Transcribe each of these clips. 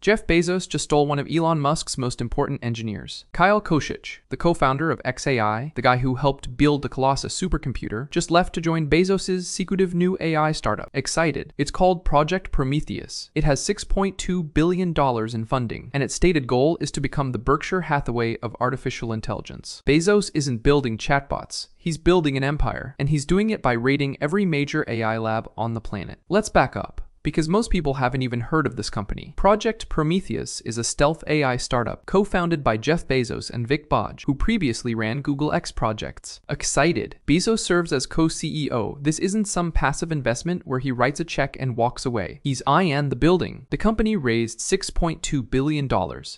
Jeff Bezos just stole one of Elon Musk's most important engineers. Kosic, the co-founder of XAI, the guy who helped build the Colossus supercomputer, just left to join Bezos' secretive new AI startup. Excited. It's called Project Prometheus. It has $6.2 billion in funding, and its stated goal is to become the Berkshire Hathaway of artificial intelligence. Bezos isn't building chatbots. He's building an empire, and he's doing it by raiding every major AI lab on the planet. Let's back up, because most people haven't even heard of this company. Project Prometheus is a stealth AI startup co-founded by Jeff Bezos and Vic Bodge, who previously ran Google X projects. Excited. Bezos serves as co-CEO. This isn't some passive investment where he writes a check and walks away. He's in the building. The company raised $6.2 billion,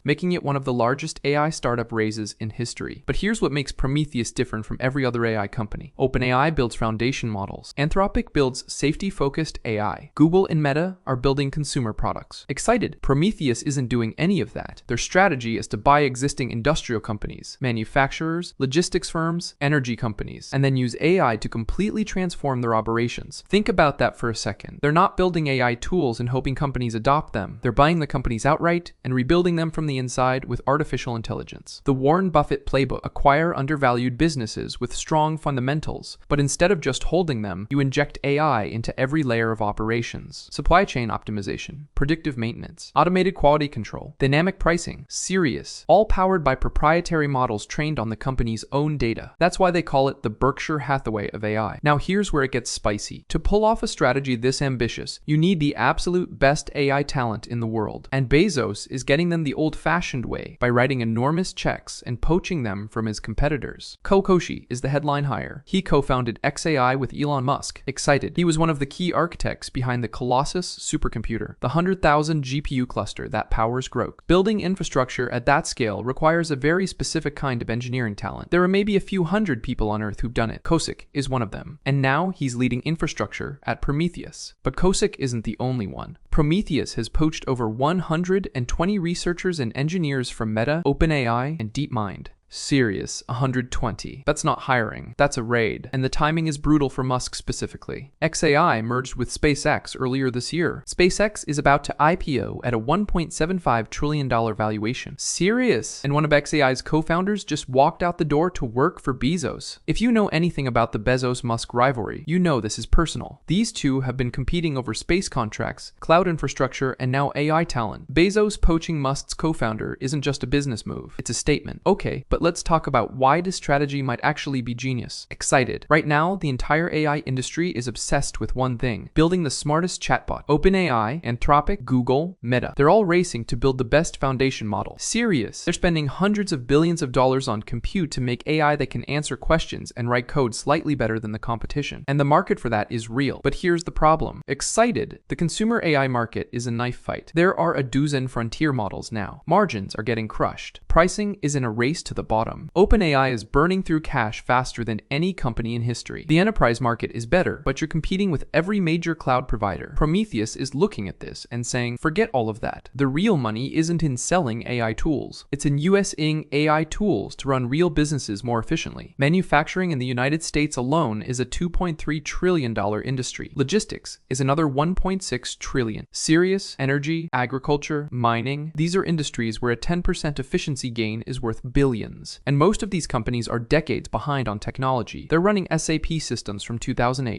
making it one of the largest AI startup raises in history. But here's what makes Prometheus different from every other AI company. OpenAI builds foundation models. Anthropic builds safety-focused AI. Google and Meta are building consumer products. Excited. Prometheus isn't doing any of that. Their strategy is to buy existing industrial companies, manufacturers, logistics firms, energy companies, and then use AI to completely transform their operations. Think about that for a second. They're not building AI tools and hoping companies adopt them. They're buying the companies outright and rebuilding them from the inside with artificial intelligence. The Warren Buffett playbook: acquire undervalued businesses with strong fundamentals, but instead of just holding them, you inject AI into every layer of operations. Supply chain optimization, predictive maintenance, automated quality control, dynamic pricing, serious, all powered by proprietary models trained on the company's own data. That's why they call it the Berkshire Hathaway of AI. Now here's where it gets spicy. To pull off a strategy this ambitious, you need the absolute best AI talent in the world. And Bezos is getting them the old-fashioned way by writing enormous checks and poaching them from his competitors. Kosic is the headline hire. He co-founded XAI with Elon Musk. Excited. He was one of the key architects behind the Colossus supercomputer, the 100,000 GPU cluster that powers Grok. Building infrastructure at that scale requires a very specific kind of engineering talent. There are maybe a few hundred people on Earth who've done it. Kosic is one of them. And now he's leading infrastructure at Prometheus. But Kosic isn't the only one. Prometheus has poached over 120 researchers and engineers from Meta, OpenAI, and DeepMind. Serious, 120. That's not hiring, that's a raid. And the timing is brutal for Musk specifically. XAI merged with SpaceX earlier this year. SpaceX is about to IPO at a $1.75 trillion valuation. Serious. And one of XAI's co-founders just walked out the door to work for Bezos. If you know anything about the Bezos-Musk rivalry, you know this is personal. These two have been competing over space contracts, cloud infrastructure, and now AI talent. Bezos poaching Musk's co-founder isn't just a business move, it's a statement. Okay, but let's talk about why this strategy might actually be genius. Excited. Right now, the entire AI industry is obsessed with one thing: building the smartest chatbot. OpenAI, Anthropic, Google, Meta. They're all racing to build the best foundation model. Serious. They're spending hundreds of billions of dollars on compute to make AI that can answer questions and write code slightly better than the competition. And the market for that is real. But here's the problem. Excited. The consumer AI market is a knife fight. There are a dozen frontier models now. Margins are getting crushed. Pricing is in a race to the bottom. OpenAI is burning through cash faster than any company in history. The enterprise market is better, but you're competing with every major cloud provider. Prometheus is looking at this and saying, forget all of that. The real money isn't in selling AI tools. It's in using AI tools to run real businesses more efficiently. Manufacturing in the United States alone is a $2.3 trillion industry. Logistics is another $1.6 trillion. Serious, energy, agriculture, mining, these are industries where a 10% efficiency gain is worth billions. And most of these companies are decades behind on technology. They're running SAP systems from 2008.